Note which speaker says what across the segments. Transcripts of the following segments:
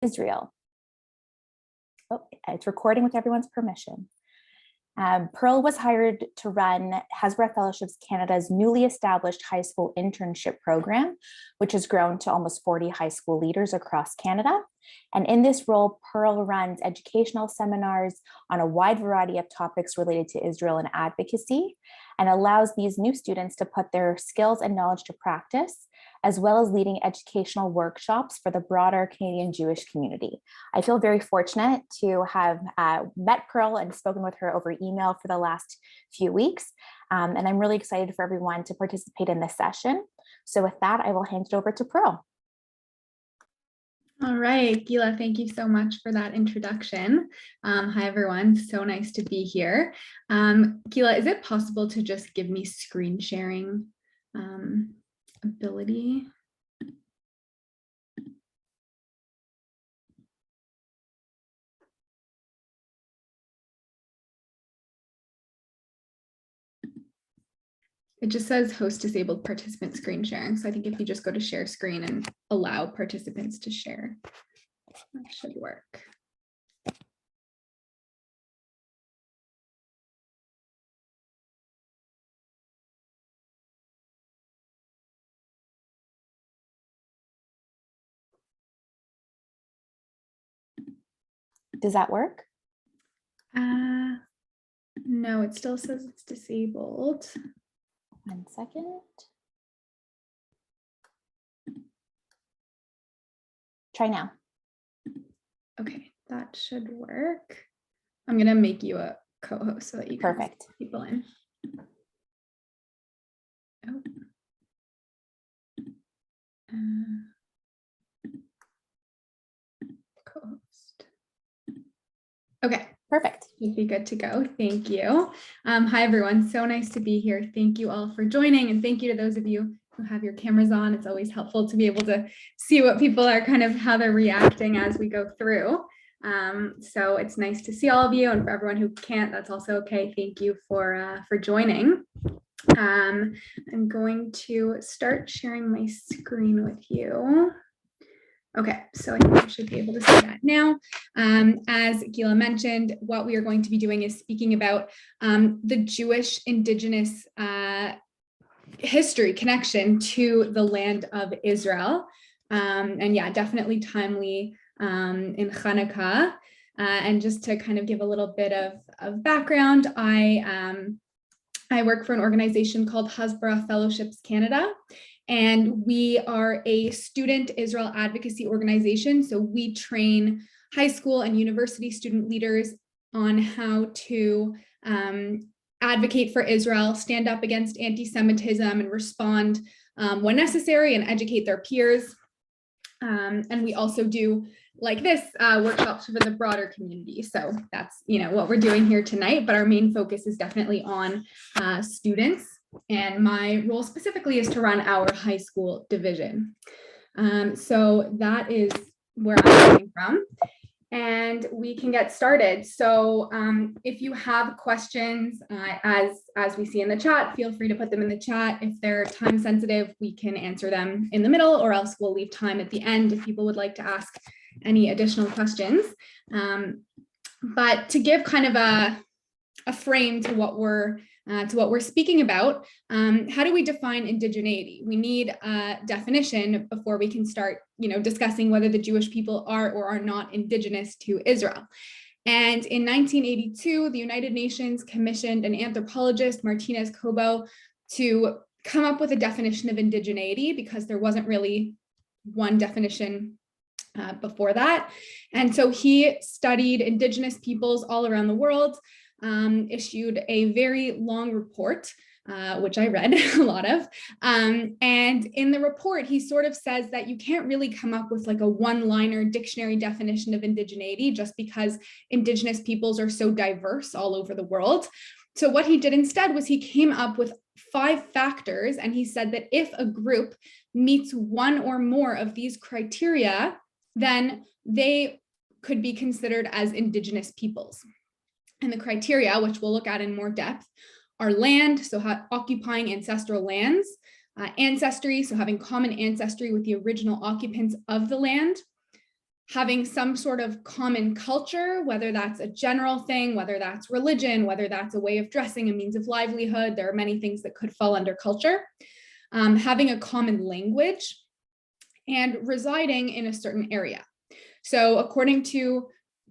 Speaker 1: Israel. Oh, it's recording with everyone's permission. Pearl was hired to run Hasbara Fellowships Canada's newly established high school internship program, which has grown to almost 40 high school leaders across Canada. And in this role, Pearl runs educational seminars on a wide variety of topics related to Israel and advocacy, and allows these new students to put their skills and knowledge to practice, as well as leading educational workshops for the broader Canadian Jewish community. I feel very fortunate to have met Pearl and spoken with her over email for the last few weeks. And I'm really excited for everyone to participate in this session. So with that, I will hand it over to Pearl.
Speaker 2: All right, Gila, thank you so much for that introduction. Hi, everyone. So nice to be here. Gila, is it possible to just give me screen sharing ability? It just says host disabled participant screen sharing. So I think if you just go to share screen and allow participants to share, that should work.
Speaker 1: Does that work?
Speaker 2: No, it still says it's disabled.
Speaker 1: 1 second. Try now.
Speaker 2: Okay, that should work. I'm gonna make you a co-host so that you can
Speaker 1: Perfect.
Speaker 2: let people in. Oh. Co-host. Okay.
Speaker 1: Perfect.
Speaker 2: You'd be good to go. Thank you. Hi, everyone. So nice to be here. Thank you all for joining. And thank you to those of you who have your cameras on. It's always helpful to be able to see what people are how they're reacting as we go through. So it's nice to see all of you, and for everyone who can't, that's also okay. Thank you for joining. I'm going to start sharing my screen with you. Okay, so I think I should be able to see that now. As Gila mentioned, what we are going to be doing is speaking about the Jewish indigenous history connection to the land of Israel. And yeah, definitely timely in Hanukkah. And just to kind of give a little bit of background, I work for an organization called Hasbara Fellowships Canada. And we are a student Israel advocacy organization. So we train high school and university student leaders on how to advocate for Israel, stand up against anti-Semitism, and respond when necessary, and educate their peers. And we also do, like this, workshops for the broader community. So that's what we're doing here tonight, but our main focus is definitely on students. And my role specifically is to run our high school division. So that is where I'm coming from. And we can get started. So if you have questions, as we see in the chat, feel free to put them in the chat. If they're time sensitive, we can answer them in the middle, or else we'll leave time at the end if people would like to ask any additional questions. But to give kind of a frame to what we're speaking about, how do we define indigeneity? We need a definition before we can start, discussing whether the Jewish people are or are not indigenous to Israel. And in 1982, the United Nations commissioned an anthropologist, Martinez Cobo, to come up with a definition of indigeneity, because there wasn't really one definition before that. And so he studied indigenous peoples all around the world, issued a very long report, which I read a lot of. And in the report, he sort of says that you can't really come up with like a one-liner dictionary definition of indigeneity, just because indigenous peoples are so diverse all over the world. So what he did instead was he came up with 5 factors, and he said that if a group meets one or more of these criteria, then they could be considered as indigenous peoples. And the criteria, which we'll look at in more depth, are land, so occupying ancestral lands, ancestry, so having common ancestry with the original occupants of the land, having some sort of common culture, whether that's a general thing, whether that's religion, whether that's a way of dressing, a means of livelihood. There are many things that could fall under culture. Having a common language, and residing in a certain area. So according to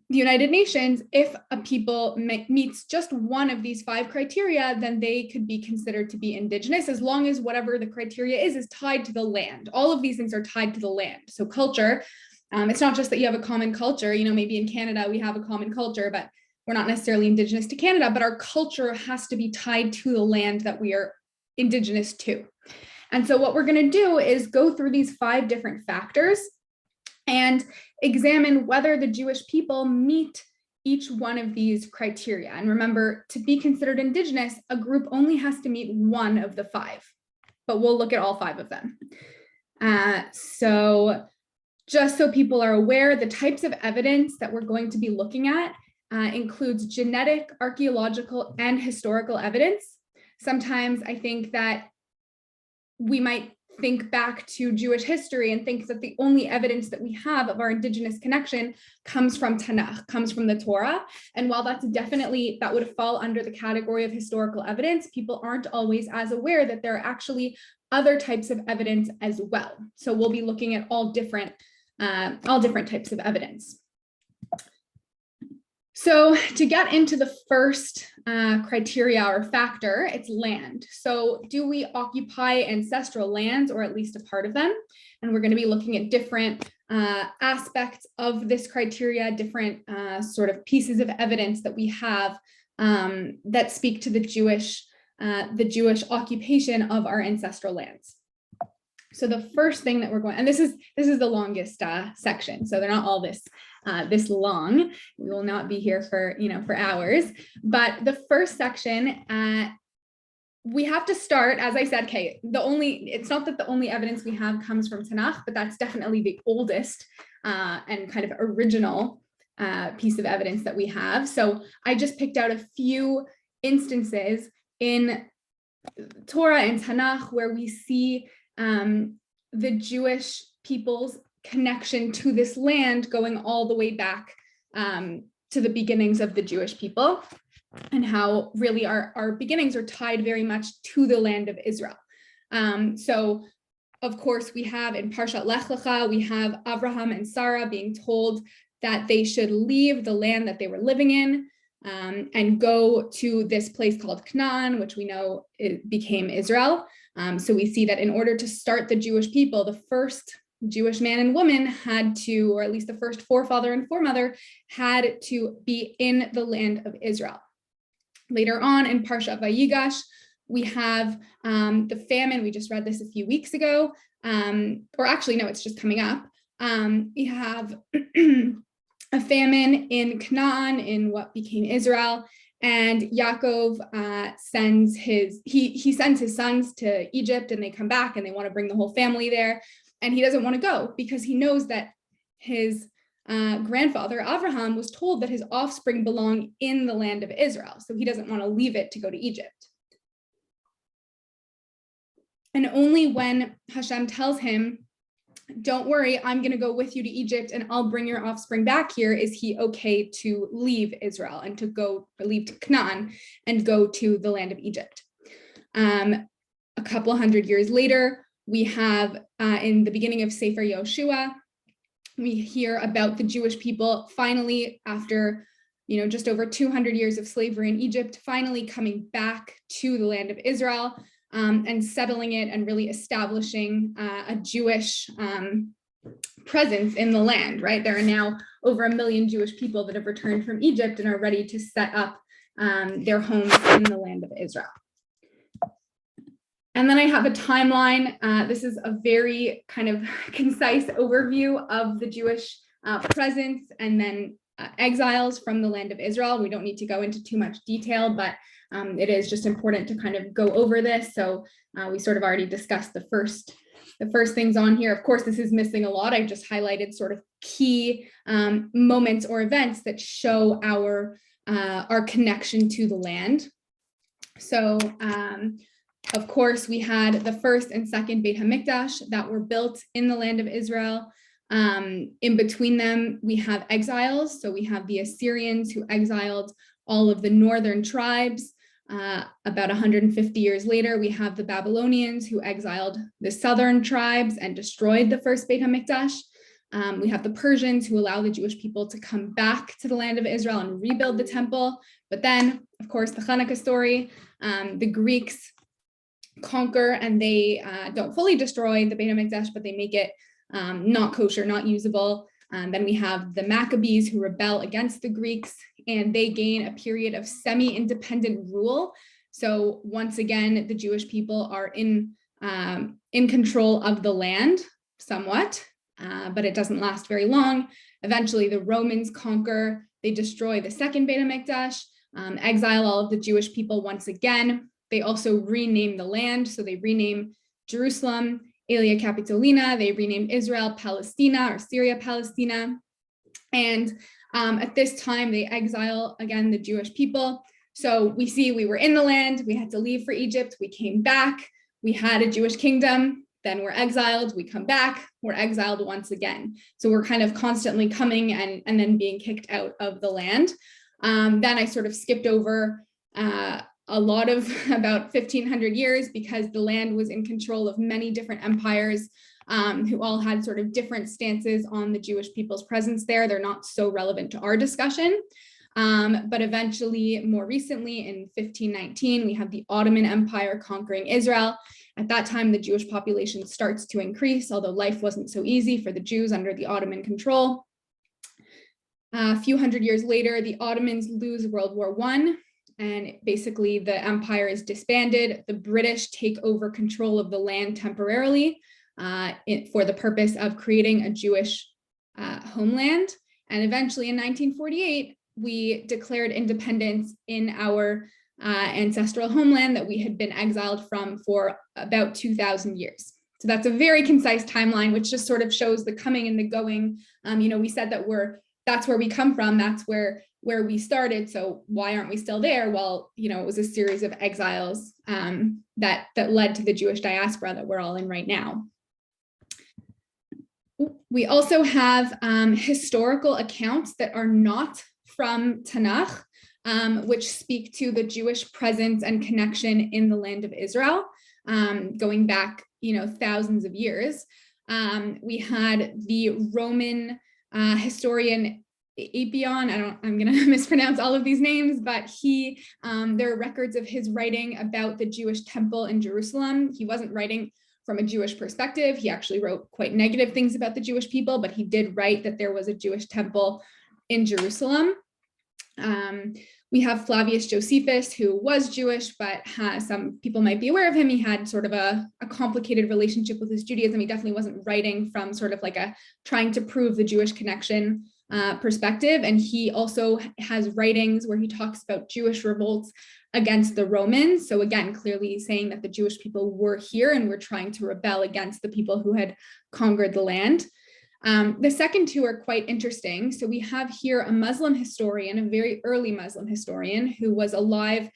Speaker 2: the United Nations, if a people meets just one of these 5 criteria, then they could be considered to be indigenous, as long as whatever the criteria is tied to the land. All of these things are tied to the land. So culture, it's not just that you have a common culture, you know, maybe in Canada we have a common culture, but we're not necessarily indigenous to Canada, but our culture has to be tied to the land that we are indigenous to. And so what we're going to do is go through these 5 different factors and examine whether the Jewish people meet each one of these criteria. And remember, to be considered indigenous, a group only has to meet one of the 5, but we'll look at all 5 of them. So just so people are aware, the types of evidence that we're going to be looking at includes genetic, archaeological, and historical evidence. Sometimes I think that we might think back to Jewish history and think that the only evidence that we have of our indigenous connection comes from Tanakh, comes from the Torah. And while that's definitely, that would fall under the category of historical evidence, people aren't always as aware that there are actually other types of evidence as well. So we'll be looking at all different types of evidence. So to get into the first criteria or factor, it's land. So do we occupy ancestral lands, or at least a part of them? And we're going to be looking at different aspects of this criteria, different sort of pieces of evidence that we have that speak to the Jewish occupation of our ancestral lands. So the first thing that we're going, and this is the longest section, so they're not all this long. We will not be here for hours. But the first section, we have to start, as I said, okay, it's not that the only evidence we have comes from Tanakh, but that's definitely the oldest and kind of original piece of evidence that we have. So I just picked out a few instances in Torah and Tanakh where we see the Jewish people's connection to this land going all the way back to the beginnings of the Jewish people, and how really our beginnings are tied very much to the land of Israel. So of course we have in Parshat Lech Lecha, we have Abraham and Sarah being told that they should leave the land that they were living in and go to this place called Canaan, which we know it became Israel. So we see that in order to start the Jewish people, the first Jewish man and woman had to, or at least the first forefather and foremother, had to be in the land of Israel. Later on in Parshat Vayigash, we have the famine. We just read this a few weeks ago, or actually, no, it's just coming up. We have a famine in Canaan, in what became Israel. And Yaakov sends his sons to Egypt, and they come back and they want to bring the whole family there. And he doesn't want to go because he knows that his grandfather, Abraham, was told that his offspring belong in the land of Israel. So he doesn't want to leave it to go to Egypt. And only when Hashem tells him, don't worry, I'm going to go with you to Egypt and I'll bring your offspring back here, is he okay to leave Israel and to go leave to Canaan and go to the land of Egypt. A couple hundred years later, we have in the beginning of Sefer Yoshua, we hear about the Jewish people finally, after just over 200 years of slavery in Egypt, finally coming back to the land of Israel. And settling it and really establishing a Jewish presence in the land, right? There are now over 1 million Jewish people that have returned from Egypt and are ready to set up their homes in the land of Israel. And then I have a timeline. This is a very kind of concise overview of the Jewish presence and then exiles from the land of Israel. We don't need to go into too much detail, but it is just important to kind of go over this. So we sort of already discussed the first things on here. Of course, this is missing a lot. I've just highlighted sort of key moments or events that show our connection to the land. So of course, we had the first and second Beit HaMikdash that were built in the land of Israel. In between them, we have exiles. So we have the Assyrians who exiled all of the northern tribes. About 150 years later, we have the Babylonians who exiled the southern tribes and destroyed the first Beit HaMikdash. We have the Persians who allow the Jewish people to come back to the land of Israel and rebuild the temple. But then, of course, the Hanukkah story, the Greeks conquer and they don't fully destroy the Beit HaMikdash, but they make it not kosher, not usable. Then we have the Maccabees who rebel against the Greeks, and they gain a period of semi-independent rule. So once again, the Jewish people are in control of the land somewhat, but it doesn't last very long. Eventually, the Romans conquer, they destroy the second Beit HaMikdash, exile all of the Jewish people once again. They also rename the land, so they rename Jerusalem Aelia Capitolina, they renamed Israel Palestina or Syria Palestina. And at this time, they exile again the Jewish people. So we see we were in the land, we had to leave for Egypt, we came back, we had a Jewish kingdom, then we're exiled, we come back, we're exiled once again. So we're kind of constantly coming and then being kicked out of the land. Then I sort of skipped over a lot of about 1500 years because the land was in control of many different empires who all had sort of different stances on the Jewish people's presence there. They're not so relevant to our discussion. But eventually, more recently in 1519, we have the Ottoman Empire conquering Israel. At that time, the Jewish population starts to increase, although life wasn't so easy for the Jews under the Ottoman control. A few hundred years later, the Ottomans lose World War I. And basically the empire is disbanded. The British take over control of the land temporarily for the purpose of creating a Jewish homeland. And eventually in 1948, we declared independence in our ancestral homeland that we had been exiled from for about 2000 years. So that's a very concise timeline, which just sort of shows the coming and the going. We said that that's where we come from. That's where we started. So why aren't we still there? Well, it was a series of exiles that led to the Jewish diaspora that we're all in right now. We also have historical accounts that are not from Tanakh, which speak to the Jewish presence and connection in the land of Israel, going back, thousands of years. We had the Roman historian Apion, I'm going to mispronounce all of these names, but there are records of his writing about the Jewish temple in Jerusalem. He wasn't writing from a Jewish perspective. He actually wrote quite negative things about the Jewish people, but he did write that there was a Jewish temple in Jerusalem. We have Flavius Josephus, who was Jewish, but some people might be aware of him. He had sort of a complicated relationship with his Judaism. He definitely wasn't writing from sort of like trying to prove the Jewish connection perspective. And he also has writings where he talks about Jewish revolts against the Romans. So again, clearly saying that the Jewish people were here and were trying to rebel against the people who had conquered the land. The second two are quite interesting. So we have here a Muslim historian, a very early Muslim historian who was alive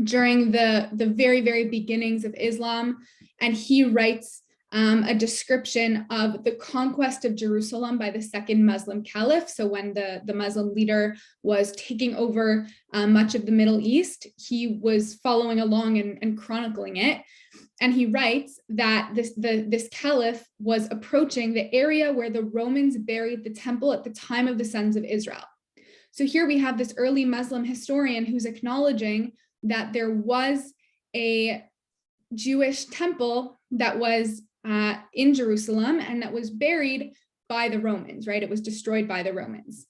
Speaker 2: during the very, very beginnings of Islam. And he writes a description of the conquest of Jerusalem by the second Muslim Caliph. So when the Muslim leader was taking over much of the Middle East, he was following along and chronicling it. And he writes that this Caliph was approaching the area where the Romans buried the temple at the time of the sons of Israel. So here we have this early Muslim historian who's acknowledging that there was a Jewish temple that was in Jerusalem and that was buried by the Romans, right? It was destroyed by the Romans.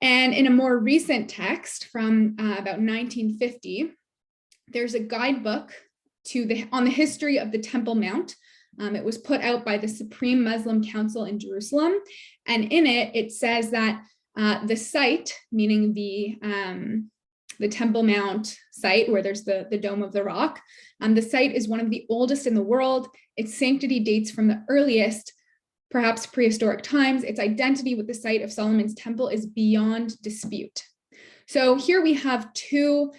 Speaker 2: And in a more recent text from about 1950, there's a guidebook on the history of the Temple Mount. It was put out by the Supreme Muslim Council in Jerusalem. And in it, it says that the site, meaning the Temple Mount site where there's the Dome of the Rock, the site is one of the oldest in the world. Its sanctity dates from the earliest, perhaps prehistoric times. Its identity with the site of Solomon's temple is beyond dispute. So here we have two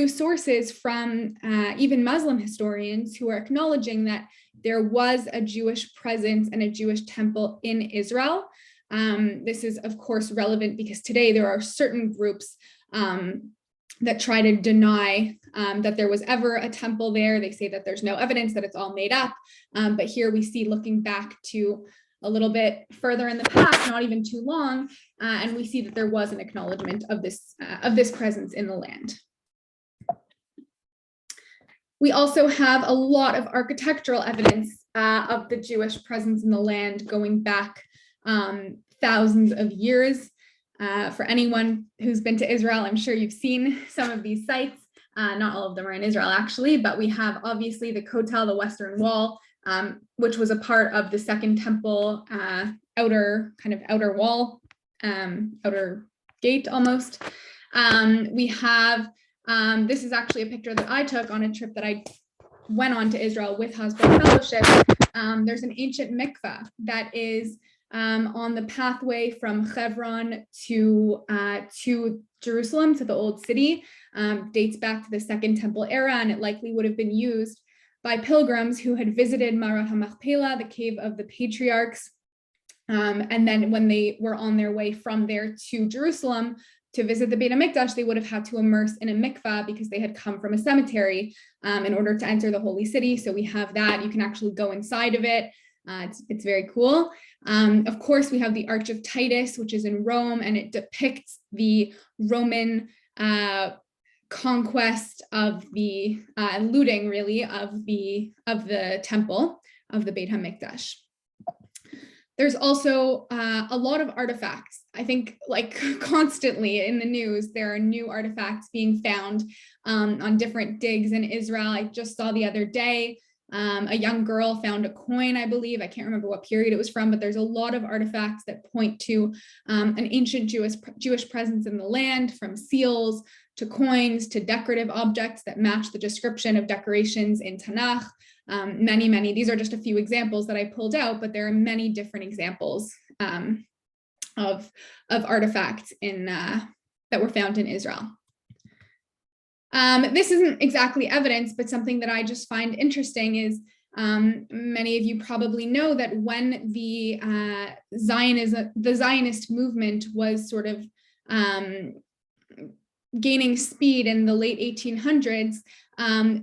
Speaker 2: sources from even Muslim historians who are acknowledging that, there was a Jewish presence and a Jewish temple in Israel. This is, of course, relevant because today there are certain groups that try to deny that there was ever a temple there. They say that there's no evidence, that it's all made up. But here we see, looking back to a little bit further in the past, not even too long, and we see that there was an acknowledgement of this presence in the land. We also have a lot of architectural evidence of the Jewish presence in the land going back thousands of years. For anyone who's been to Israel, I'm sure you've seen some of these sites. Not all of them are in Israel, actually, but we have obviously the Kotel, the Western Wall, which was a part of the Second Temple outer wall, outer gate almost. We have, this is actually a picture that I took on a trip that I went on to Israel with Hasbara Fellowship. There's an ancient mikvah that is on the pathway from Hebron to Jerusalem, to the old city. Dates back to the Second Temple era, and it likely would have been used by pilgrims who had visited Marah HaMachpelah, the cave of the patriarchs. And then when they were on their way from there to Jerusalem to visit the Beit HaMikdash, they would have had to immerse in a mikvah because they had come from a cemetery in order to enter the holy city. So we have that. You can actually go inside of it. It's very cool. Of course, we have the Arch of Titus, which is in Rome, and it depicts the Roman conquest of the looting, really, of the temple of the Beit HaMikdash. There's also a lot of artifacts. I think, like, constantly in the news, there are new artifacts being found on different digs in Israel. I just saw the other day a young girl found a coin, I believe. I can't remember what period it was from, but there's a lot of artifacts that point to an ancient Jewish presence in the land, from seals to coins to decorative objects that match the description of decorations in Tanakh. Many. These are just a few examples that I pulled out, but there are many different examples of artifacts that were found in Israel. This isn't exactly evidence, but something that I just find interesting is many of you probably know that when the Zionist movement was sort of gaining speed in the late 1800s,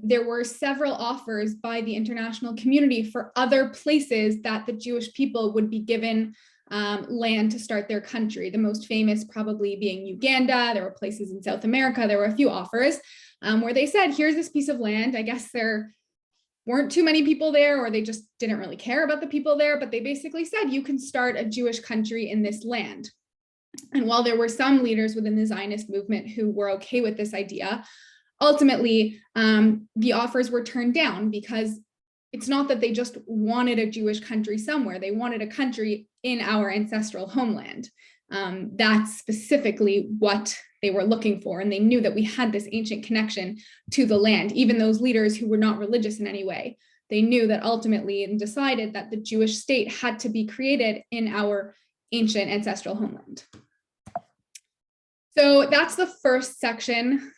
Speaker 2: there were several offers by the international community for other places that the Jewish people would be given land to start their country. The most famous probably being Uganda. There were places in South America. There were a few offers where they said, here's this piece of land. I guess there weren't too many people there, or they just didn't really care about the people there, but they basically said, you can start a Jewish country in this land. And while there were some leaders within the Zionist movement who were okay with this idea, ultimately the offers were turned down because it's not that they just wanted a Jewish country somewhere. They wanted a country in our ancestral homeland. That's specifically what they were looking for. And they knew that we had this ancient connection to the land. Even those leaders who were not religious in any way, they knew that ultimately and decided that the Jewish state had to be created in our ancient ancestral homeland. So that's the first section.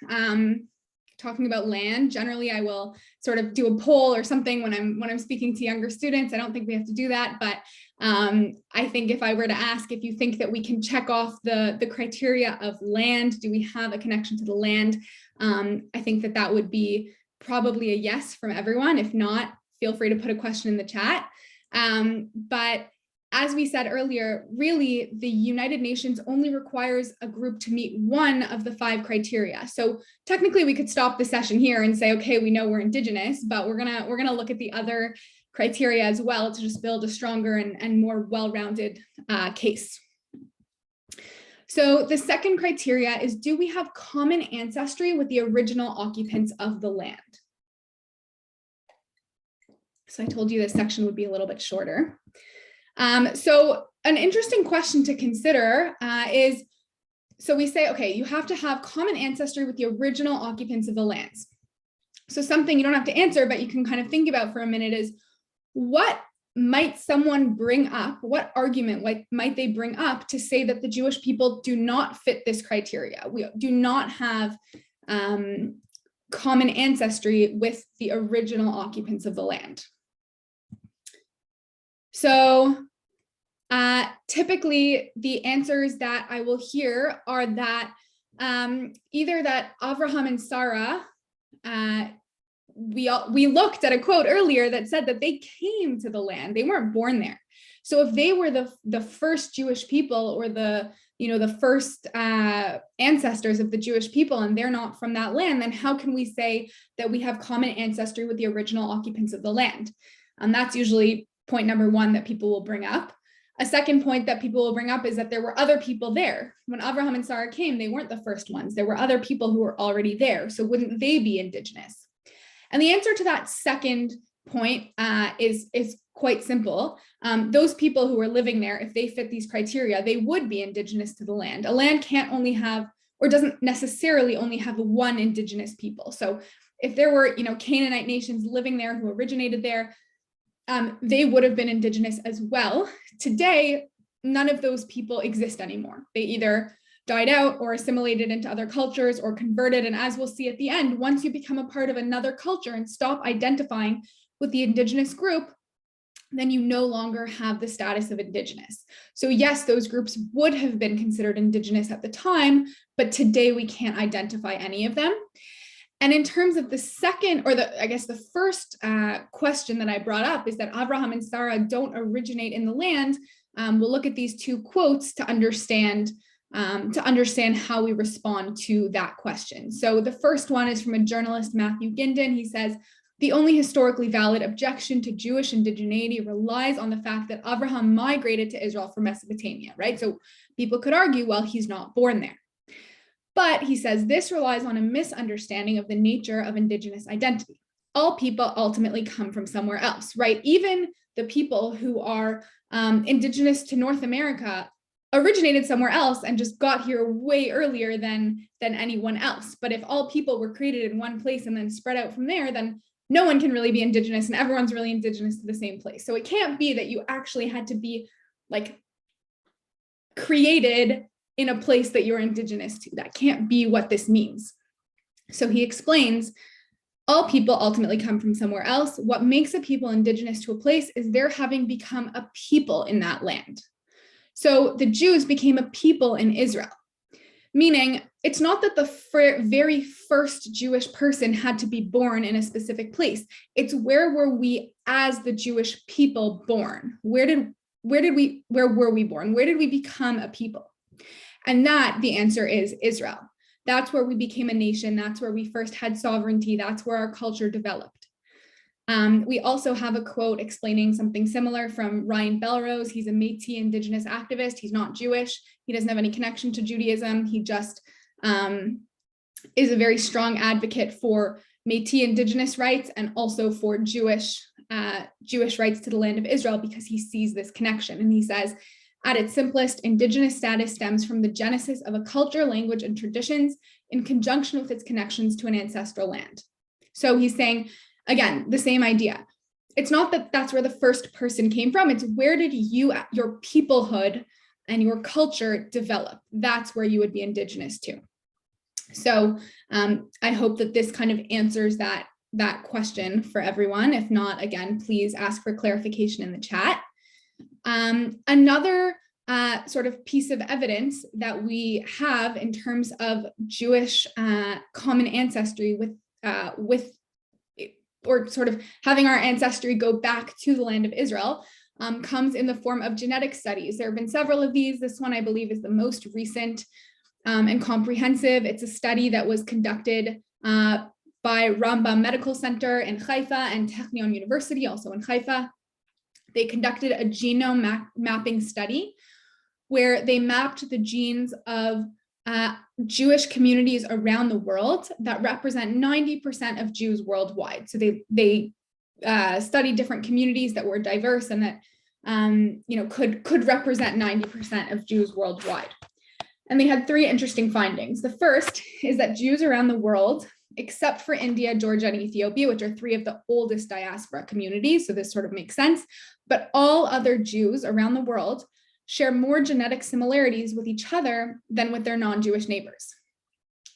Speaker 2: Talking about land. Generally, I will sort of do a poll or something when I'm speaking to younger students. I don't think we have to do that, but I think if I were to ask if you think that we can check off the criteria of land, do we have a connection to the land? I think that would be probably a yes from everyone. If not, feel free to put a question in the chat. But as we said earlier, really, the United Nations only requires a group to meet one of the 5 criteria. So technically, we could stop the session here and say, okay, we know we're Indigenous, but we're gonna look at the other criteria as well to just build a stronger and more well-rounded case. So the second criteria is, do we have common ancestry with the original occupants of the land? So I told you this section would be a little bit shorter. So an interesting question to consider is, so we say, okay, you have to have common ancestry with the original occupants of the lands. So something you don't have to answer, but you can kind of think about for a minute is, what might someone bring up? What argument might they bring up to say that the Jewish people do not fit this criteria? We do not have common ancestry with the original occupants of the land. So typically the answers that I will hear are that either that Abraham and Sarah, we looked at a quote earlier that said that they came to the land, they weren't born there. So if they were the first Jewish people, or the first ancestors of the Jewish people, and they're not from that land, then how can we say that we have common ancestry with the original occupants of the land? That's usually point number one that people will bring up. A second point that people will bring up is that there were other people there. When Abraham and Sarah came, they weren't the first ones. There were other people who were already there. So wouldn't they be indigenous? And the answer to that second point is quite simple. Those people who are living there, if they fit these criteria, they would be indigenous to the land. A land can't only have, or doesn't necessarily only have one indigenous people. So if there were, Canaanite nations living there who originated there, they would have been indigenous as well. Today, none of those people exist anymore. They either died out or assimilated into other cultures or converted. And as we'll see at the end, once you become a part of another culture and stop identifying with the indigenous group, then you no longer have the status of indigenous. So yes, those groups would have been considered indigenous at the time, but today we can't identify any of them. And in terms of the second, or the first question that I brought up, is that Abraham and Sarah don't originate in the land. We'll look at these two quotes to understand how we respond to that question. So the first one is from a journalist, Matthew Gindin. He says, "The only historically valid objection to Jewish indigeneity relies on the fact that Abraham migrated to Israel from Mesopotamia," right? So people could argue, well, he's not born there. But he says this relies on a misunderstanding of the nature of indigenous identity. All people ultimately come from somewhere else, right? Even the people who are indigenous to North America originated somewhere else and just got here way earlier than anyone else. But if all people were created in one place and then spread out from there, then no one can really be indigenous, and everyone's really indigenous to the same place. So it can't be that you actually had to be created in a place that you're indigenous to. That can't be what this means. So he explains, all people ultimately come from somewhere else. What makes a people indigenous to a place is their having become a people in that land. So the Jews became a people in Israel, meaning it's not that the very first Jewish person had to be born in a specific place. It's where were we as the Jewish people born? Where were we born? Where did we become a people? And that, the answer is Israel. That's where we became a nation. That's where we first had sovereignty. That's where our culture developed. We also have a quote explaining something similar from Ryan Belrose. He's a Métis indigenous activist. He's not Jewish. He doesn't have any connection to Judaism. He just is a very strong advocate for Métis indigenous rights and also for Jewish rights to the land of Israel, because he sees this connection. And he says, at its simplest, indigenous status stems from the genesis of a culture, language, and traditions in conjunction with its connections to an ancestral land. So he's saying, again, the same idea. It's not that that's where the first person came from. It's where did your peoplehood and your culture develop? That's where you would be indigenous to. So I hope that this kind of answers that question for everyone. If not, again, please ask for clarification in the chat. Another sort of piece of evidence that we have in terms of Jewish common ancestry with or sort of having our ancestry go back to the land of Israel comes in the form of genetic studies. There have been several of these. This one, I believe, is the most recent and comprehensive. It's a study that was conducted by Rambam Medical Center in Haifa and Technion University, also in Haifa. They conducted a genome mapping study where they mapped the genes of Jewish communities around the world that represent 90% of Jews worldwide. So they studied different communities that were diverse and that could represent 90% of Jews worldwide. And they had three interesting findings. The first is that Jews around the world, except for India, Georgia, and Ethiopia, which are three of the oldest diaspora communities, so this sort of makes sense, but all other Jews around the world share more genetic similarities with each other than with their non-Jewish neighbors.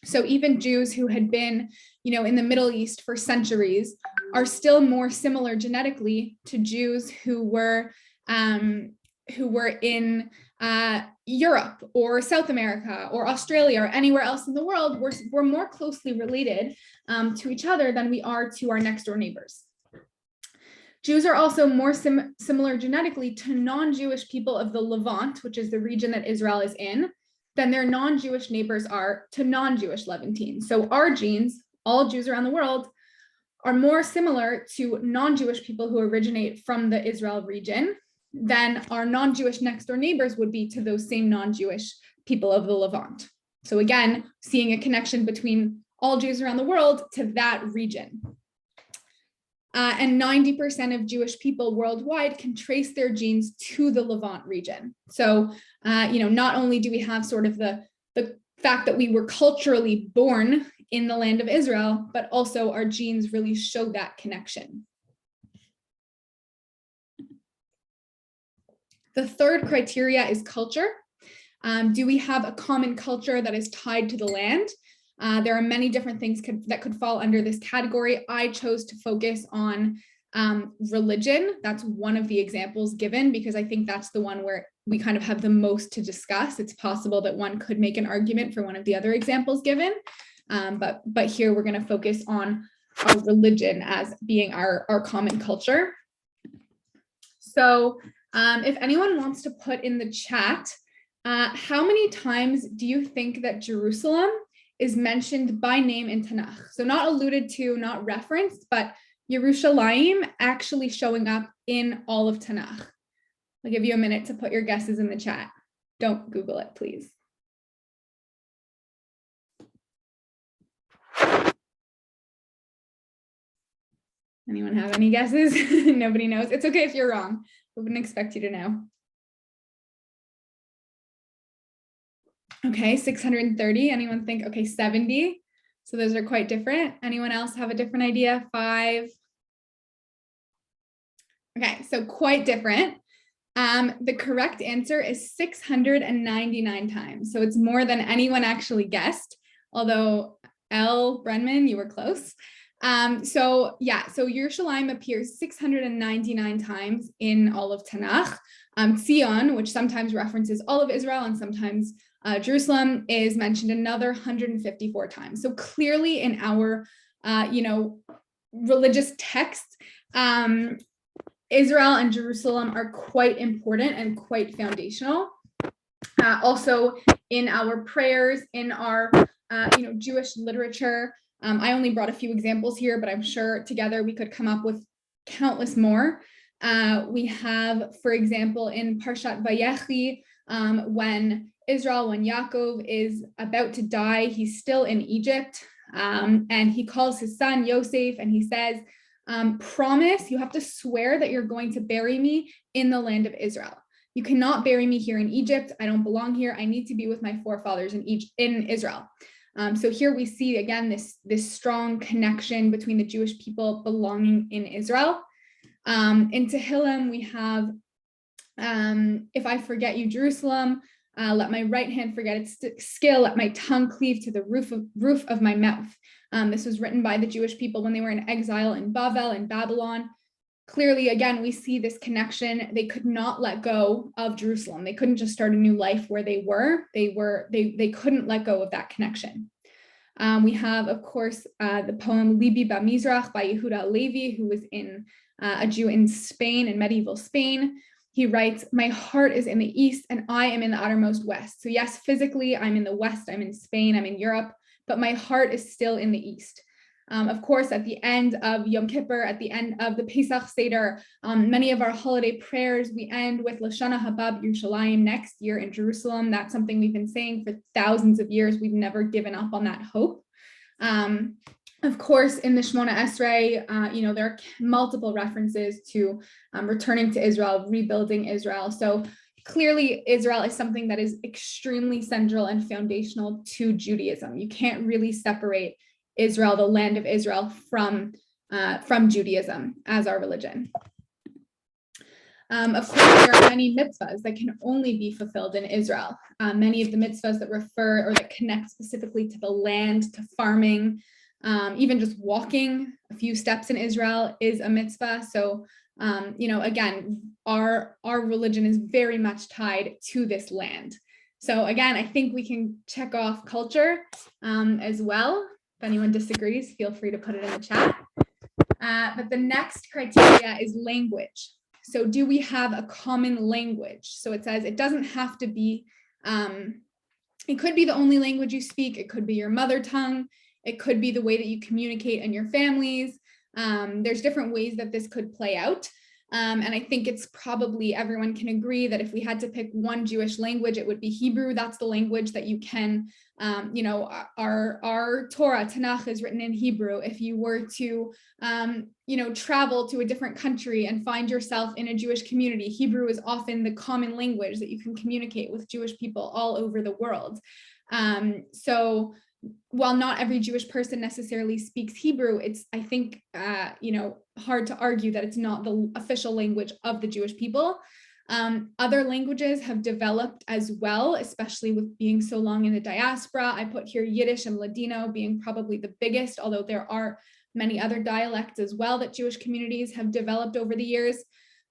Speaker 2: So even Jews who had been, in the Middle East for centuries are still more similar genetically to Jews who were who were in Europe or South America or Australia or anywhere else in the world, we're more closely related to each other than we are to our next door neighbors. Jews are also more similar genetically to non-Jewish people of the Levant, which is the region that Israel is in, than their non-Jewish neighbors are to non-Jewish Levantines. So our genes, all Jews around the world, are more similar to non-Jewish people who originate from the Israel region than our non-Jewish next door neighbors would be to those same non-Jewish people of the Levant. So again, seeing a connection between all Jews around the world to that region. And 90% of Jewish people worldwide can trace their genes to the Levant region. So, not only do we have sort of the fact that we were culturally born in the land of Israel, but also our genes really show that connection. The third criteria is culture. Do we have a common culture that is tied to the land? There are many different things that could fall under this category. I chose to focus on religion. That's one of the examples given because I think that's the one where we kind of have the most to discuss. It's possible that one could make an argument for one of the other examples given, but here we're going to focus on our religion as being our common culture. So if anyone wants to put in the chat, how many times do you think that Jerusalem is mentioned by name in Tanakh? So not alluded to, not referenced, but Yerushalayim actually showing up in all of Tanakh. I'll give you a minute to put your guesses in the chat. Don't Google it, please. Anyone have any guesses? Nobody knows. It's okay if you're wrong. I wouldn't expect you to know. Okay, 630. Anyone think, okay, 70. So those are quite different. Anyone else have a different idea? 5. Okay, so quite different. The correct answer is 699 times. So it's more than anyone actually guessed, although L. Brenman, you were close. So Yerushalayim appears 699 times in all of Tanakh. Zion, which sometimes references all of Israel and sometimes Jerusalem, is mentioned another 154 times. So clearly in our, religious texts, Israel and Jerusalem are quite important and quite foundational. Also in our prayers, in our, Jewish literature. I only brought a few examples here, but I'm sure together we could come up with countless more. We have, for example, in Parshat Vayechi, when Yaakov is about to die, he's still in Egypt, and he calls his son Yosef and he says, promise, you have to swear that you're going to bury me in the land of Israel. You cannot bury me here in Egypt. I don't belong here. I need to be with my forefathers in Israel. So here we see again this strong connection between the Jewish people belonging in Israel. In Tehillim we have, if I forget you, Jerusalem, let my right hand forget its skill, let my tongue cleave to the roof of my mouth. This was written by the Jewish people when they were in exile in Bavel in Babylon. Clearly, again, we see this connection. They could not let go of Jerusalem. They couldn't just start a new life where they were. They couldn't let go of that connection. We have, of course, the poem Libi Bamizrach by Yehuda Levi, who was a Jew in Spain, in medieval Spain. He writes, my heart is in the east and I am in the uttermost west. So yes, physically, I'm in the west, I'm in Spain, I'm in Europe, but my heart is still in the east. Of course, at the end of Yom Kippur, at the end of the Pesach Seder, many of our holiday prayers, we end with Lashana Haba Yerushalayim, next year in Jerusalem. That's something we've been saying for thousands of years. We've never given up on that hope. Of course, in the Shemona Esrei, there are multiple references to returning to Israel, rebuilding Israel. So clearly, Israel is something that is extremely central and foundational to Judaism. You can't really separate Israel, the land of Israel, from Judaism as our religion. Of course, there are many mitzvahs that can only be fulfilled in Israel. Many of the mitzvahs that refer or that connect specifically to the land, to farming, even just walking a few steps in Israel is a mitzvah. So again, our religion is very much tied to this land. So again, I think we can check off culture as well. If anyone disagrees, feel free to put it in the chat. But the next criteria is language. So do we have a common language? So it says it doesn't have to be, it could be the only language you speak. It could be your mother tongue. It could be the way that you communicate in your families. There's different ways that this could play out. And I think it's probably everyone can agree that if we had to pick one Jewish language, it would be Hebrew. That's the language that you can, our Torah, Tanakh is written in Hebrew. If you were to, travel to a different country and find yourself in a Jewish community, Hebrew is often the common language that you can communicate with Jewish people all over the world. So while not every Jewish person necessarily speaks Hebrew, it's, I think, hard to argue that it's not the official language of the Jewish people. Other languages have developed as well, especially with being so long in the diaspora. I put here Yiddish and Ladino being probably the biggest, although there are many other dialects as well that Jewish communities have developed over the years.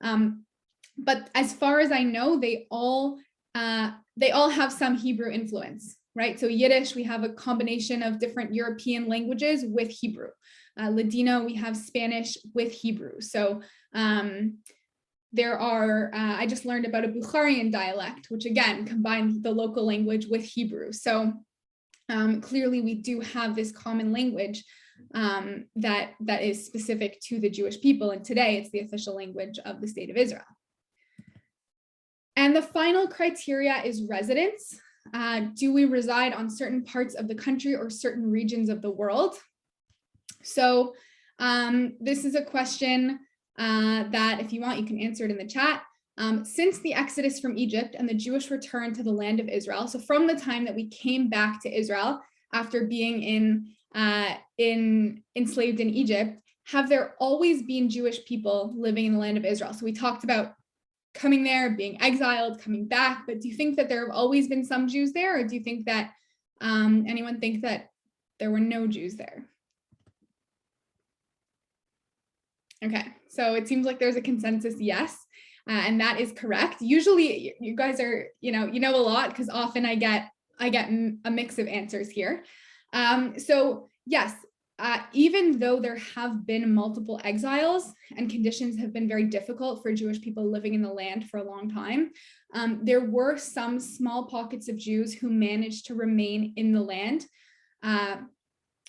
Speaker 2: But as far as I know, they all have some Hebrew influence. Right, so Yiddish, we have a combination of different European languages with Hebrew. Ladino, we have Spanish with Hebrew. So there are, I just learned about a Bukharian dialect, which again combines the local language with Hebrew. So clearly we do have this common language that is specific to the Jewish people. And today it's the official language of the state of Israel. And the final criteria is residence. Do we reside on certain parts of the country or certain regions of the world? So this is a question that if you want, you can answer it in the chat. Since the Exodus from Egypt and the Jewish return to the land of Israel, so from the time that we came back to Israel after being enslaved in Egypt, have there always been Jewish people living in the land of Israel? So we talked about coming there, being exiled, coming back, but do you think that there have always been some Jews there, or do you think that anyone think that there were no Jews there? Okay, so it seems like there's a consensus yes, and that is correct. Usually you guys are, you know a lot, because often I get a mix of answers here. So yes, even though there have been multiple exiles and conditions have been very difficult for Jewish people living in the land for a long time, there were some small pockets of Jews who managed to remain in the land,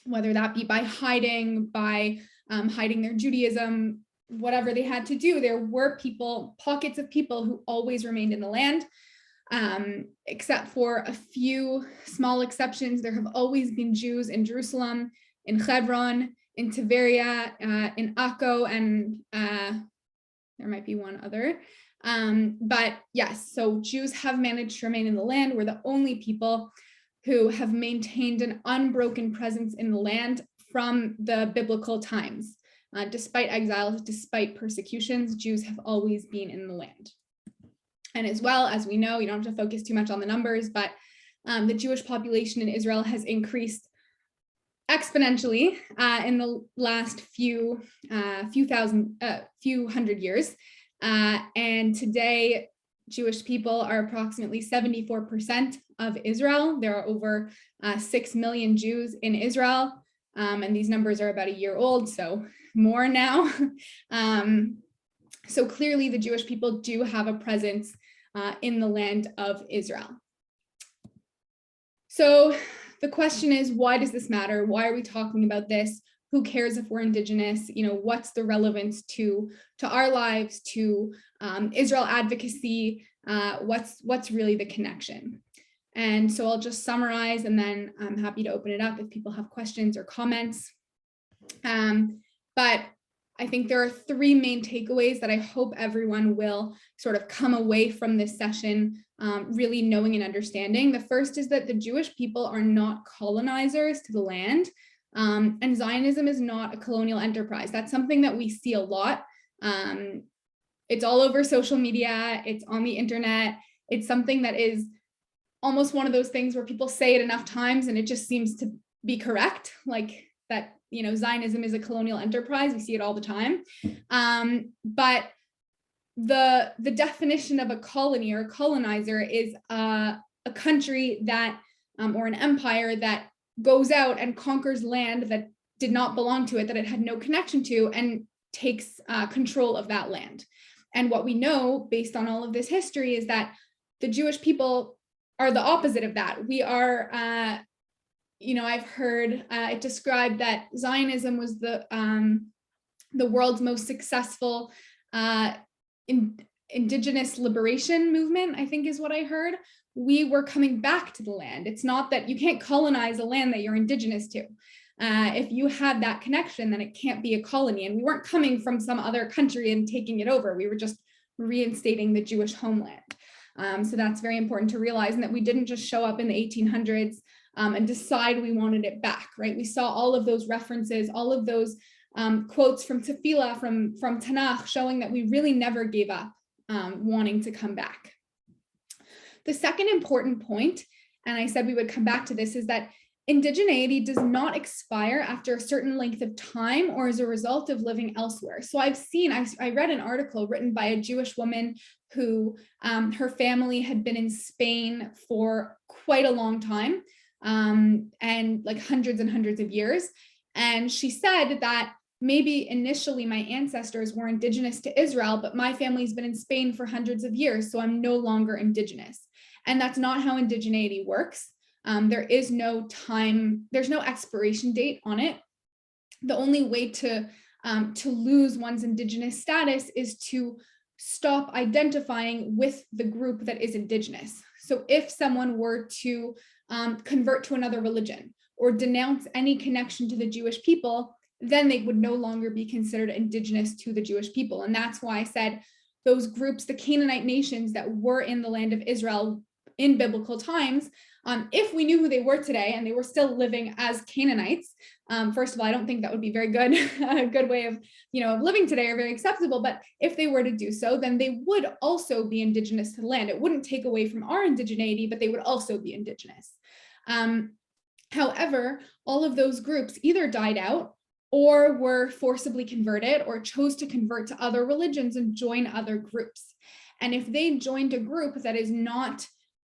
Speaker 2: whether that be by hiding their Judaism, whatever they had to do. There were pockets of people who always remained in the land, except for a few small exceptions. There have always been Jews in Jerusalem, in Hebron, in Tiberia, in Akko, and there might be one other. But yes, so Jews have managed to remain in the land. We're the only people who have maintained an unbroken presence in the land from the biblical times. Despite exiles, despite persecutions, Jews have always been in the land. And as well, as we know, you don't have to focus too much on the numbers, but the Jewish population in Israel has increased exponentially in the last few hundred years. And today, Jewish people are approximately 74% of Israel. There are over 6 million Jews in Israel. And these numbers are about a year old, so more now. So clearly the Jewish people do have a presence in the land of Israel. So the question is, why does this matter? Why are we talking about this? Who cares if we're Indigenous? What's the relevance to our lives, to Israel advocacy? What's really the connection? And so I'll just summarize, and then I'm happy to open it up if people have questions or comments. But I think there are three main takeaways that I hope everyone will sort of come away from this session really knowing and understanding. The first is that the Jewish people are not colonizers to the land, and Zionism is not a colonial enterprise. That's something that we see a lot. It's all over social media, it's on the internet. It's something that is almost one of those things where people say it enough times and it just seems to be correct. Like that, you know, Zionism is a colonial enterprise. We see it all the time. But the definition of a colony or a colonizer is a country that, or an empire that goes out and conquers land that did not belong to it, that it had no connection to, and takes control of that land. And what we know based on all of this history is that the Jewish people are the opposite of that. We are, you know, I've heard it described that Zionism was the world's most successful indigenous liberation movement, I think is what I heard. We were coming back to the land. It's not that you can't colonize a land that you're indigenous to. If you have that connection, then it can't be a colony. And we weren't coming from some other country and taking it over. We were just reinstating the Jewish homeland. So that's very important to realize, and that we didn't just show up in the 1800s and decide we wanted it back, right? We saw all of those references, all of those quotes from Tefillah, from Tanakh, showing that we really never gave up wanting to come back. The second important point, and I said we would come back to this, is that indigeneity does not expire after a certain length of time or as a result of living elsewhere. So I read an article written by a Jewish woman who her family had been in Spain for quite a long time, and like hundreds and hundreds of years. And she said that maybe initially my ancestors were indigenous to Israel, but my family's been in Spain for hundreds of years, so I'm no longer indigenous. And that's not how indigeneity works. There is no time, there's no expiration date on it. The only way to lose one's indigenous status is to stop identifying with the group that is indigenous. So if someone were to convert to another religion or denounce any connection to the Jewish people, then they would no longer be considered indigenous to the Jewish people. And that's why I said those groups, the Canaanite nations that were in the land of Israel in biblical times, if we knew who they were today and they were still living as Canaanites, first of all, I don't think that would be very good, a good way of, of living today, or very acceptable. But if they were to do so, then they would also be indigenous to the land. It wouldn't take away from our indigeneity, but they would also be indigenous. However, all of those groups either died out or were forcibly converted or chose to convert to other religions and join other groups. And if they joined a group that is not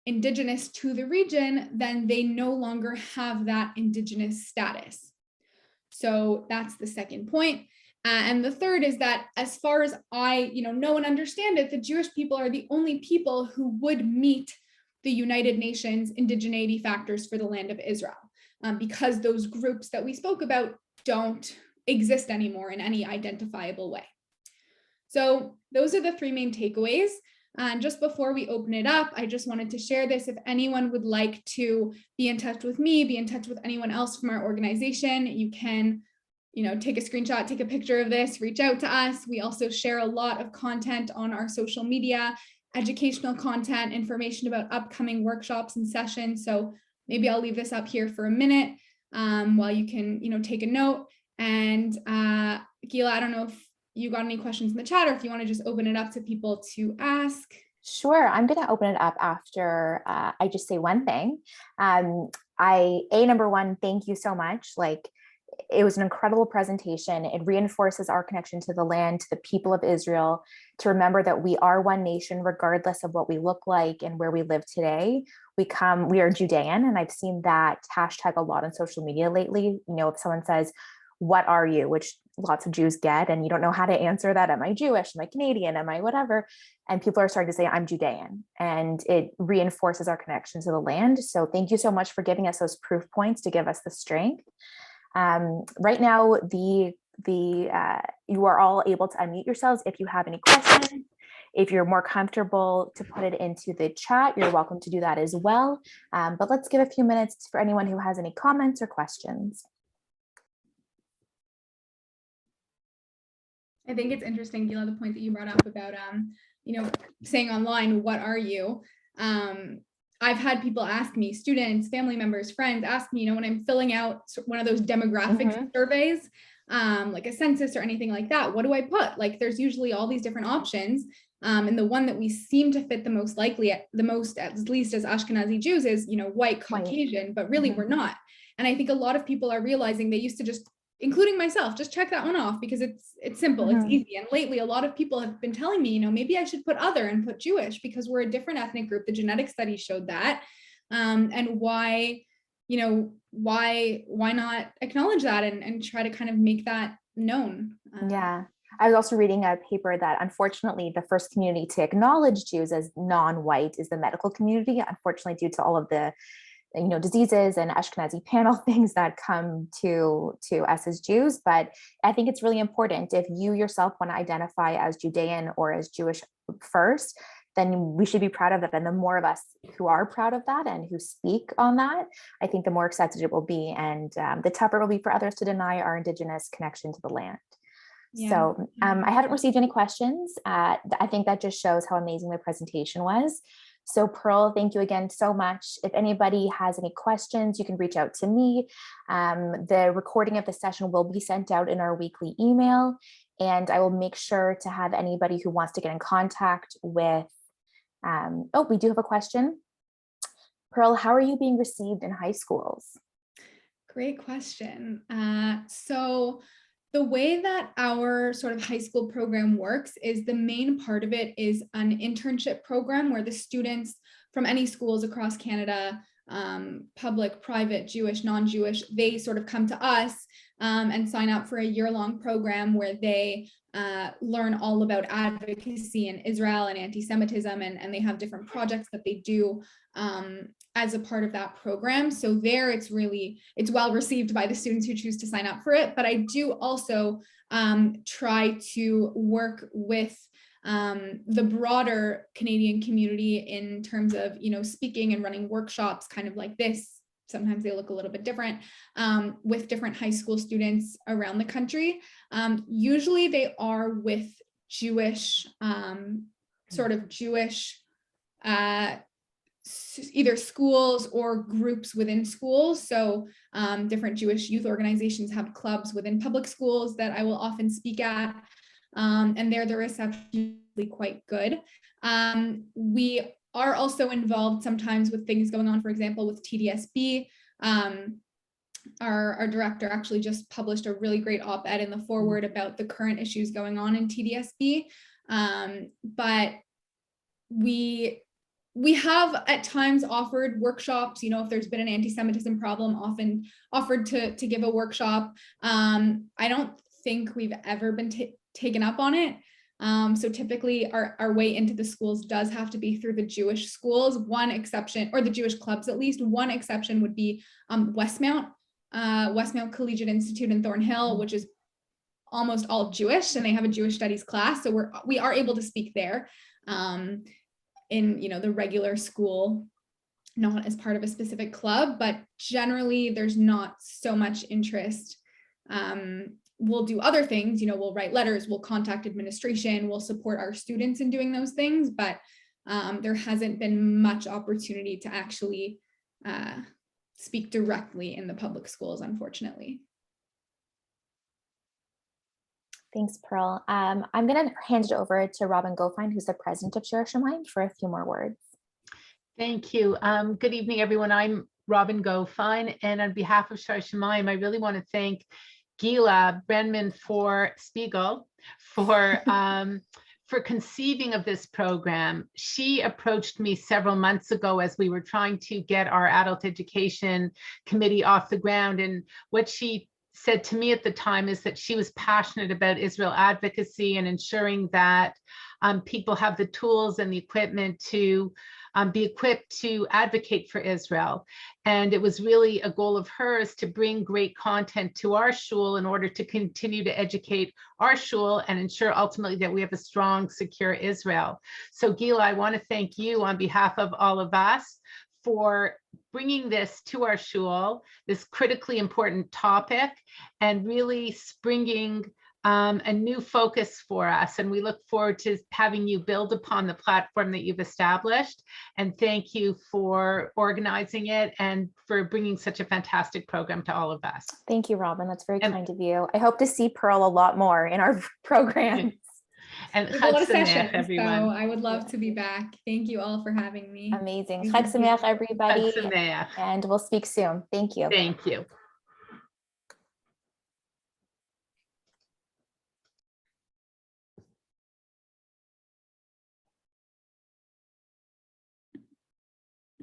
Speaker 2: indigenous to the region, then they no longer have that indigenous status. So that's the second point. And the third is that, as far as I know and understand it, the Jewish people are the only people who would meet the United Nations indigeneity factors for the land of Israel, because those groups that we spoke about don't exist anymore in any identifiable way. So those are the three main takeaways. And just before we open it up, I just wanted to share this. If anyone would like to be in touch with me, be in touch with anyone else from our organization, you can, take a screenshot, take a picture of this, reach out to us. We also share a lot of content on our social media, educational content, information about upcoming workshops and sessions. So maybe I'll leave this up here for a minute while you can, take a note. And Gila, I don't know if you got any questions in the chat, or if you want to just open it up to people to ask.
Speaker 1: Sure, I'm going to open it up after I just say one thing. Number one, thank you so much. It was an incredible presentation. It reinforces our connection to the land, to the people of Israel, to remember that we are one nation, regardless of what we look like and where we live today. We are Judean, and I've seen that hashtag a lot on social media lately. If someone says, "What are you?" which lots of Jews get, and you don't know how to answer that. Am I Jewish? Am I Canadian? Am I whatever? And people are starting to say, I'm Judean, and it reinforces our connection to the land. So thank you so much for giving us those proof points to give us the strength. Right now, you are all able to unmute yourselves if you have any questions. If you're more comfortable to put it into the chat, you're welcome to do that as well. But let's give a few minutes for anyone who has any comments or questions.
Speaker 2: I think it's interesting, Gila, the point that you brought up about, saying online, what are you? I've had people ask me, students, family members, friends, ask me, when I'm filling out one of those demographic surveys, like a census or anything like that. What do I put? Like there's usually all these different options. And the one that we seem to fit the most likely, at least as Ashkenazi Jews, is, white Caucasian, but really we're not. And I think a lot of people are realizing they used to just, including myself, just check that one off because it's simple, it's easy. And lately, a lot of people have been telling me, maybe I should put other and put Jewish because we're a different ethnic group. The genetic studies showed that. And why not acknowledge that and try to kind of make that known?
Speaker 1: Yeah. I was also reading a paper that unfortunately the first community to acknowledge Jews as non-white is the medical community, unfortunately, due to all of the diseases and Ashkenazi panel things that come to us as Jews. But I think it's really important if you yourself want to identify as Judean or as Jewish first, then we should be proud of that. And the more of us who are proud of that and who speak on that, I think the more accepted it will be. And the tougher it will be for others to deny our Indigenous connection to the land. Yeah. So I haven't received any questions. I think that just shows how amazing the presentation was. So Pearl, thank you again so much. If anybody has any questions, you can reach out to me. The recording of the session will be sent out in our weekly email, and I will make sure to have anybody who wants to get in contact with, we do have a question. Pearl, how are you being received in high schools?
Speaker 2: Great question. So the way that our sort of high school program works is the main part of it is an internship program where the students from any schools across Canada, public, private, Jewish, non-Jewish, they sort of come to us and sign up for a year-long program where they learn all about advocacy in Israel and anti-Semitism, and they have different projects that they do as a part of that program. So there it's well received by the students who choose to sign up for it. But I do also try to work with the broader Canadian community in terms of, speaking and running workshops kind of like this. Sometimes they look a little bit different with different high school students around the country. Usually they are with Jewish, either schools or groups within schools. So different Jewish youth organizations have clubs within public schools that I will often speak at. And the reception is usually quite good. We are also involved sometimes with things going on, for example, with TDSB. Our director actually just published a really great op-ed in the foreword about the current issues going on in TDSB. But we have at times offered workshops, if there's been an anti-Semitism problem, often offered to give a workshop. I don't think we've ever been taken up on it. So typically our way into the schools does have to be through the Jewish schools. One exception, or the Jewish clubs at least, one exception would be Westmount Collegiate Institute in Thornhill, which is almost all Jewish, and they have a Jewish studies class. So we are able to speak there. In the regular school, not as part of a specific club, but generally there's not so much interest. We'll do other things, we'll write letters, we'll contact administration, we'll support our students in doing those things, but there hasn't been much opportunity to actually speak directly in the public schools, unfortunately.
Speaker 1: Thanks, Pearl. I'm going to hand it over to Robin Gofine, who's the president of Shomayim, for a few more words.
Speaker 3: Thank you. Good evening, everyone. I'm Robin Gofine, and on behalf of Shomayim, I really want to thank Gila Brenman Spiegel for conceiving of this program. She approached me several months ago as we were trying to get our adult education committee off the ground, and what she said to me at the time is that she was passionate about Israel advocacy and ensuring that people have the tools and the equipment to be equipped to advocate for Israel. And it was really a goal of hers to bring great content to our shul in order to continue to educate our shul and ensure ultimately that we have a strong, secure Israel. So Gila, I want to thank you on behalf of all of us for bringing this to our shul, this critically important topic, and really springing a new focus for us, and we look forward to having you build upon the platform that you've established. And thank you for organizing it and for bringing such a fantastic program to all of us.
Speaker 1: Thank you, Robin. That's very kind of you. I hope to see Pearl a lot more in our programs.
Speaker 3: And
Speaker 2: There's a lot of
Speaker 3: Chag Sameach,
Speaker 2: sessions,
Speaker 3: everyone.
Speaker 2: so I would love to be back. Thank you all for having me.
Speaker 1: Amazing.
Speaker 2: Thank
Speaker 1: Chag
Speaker 2: you.
Speaker 1: Sameach, everybody.
Speaker 3: Chag Sameach.
Speaker 1: And we'll speak soon. Thank you.
Speaker 3: Thank you.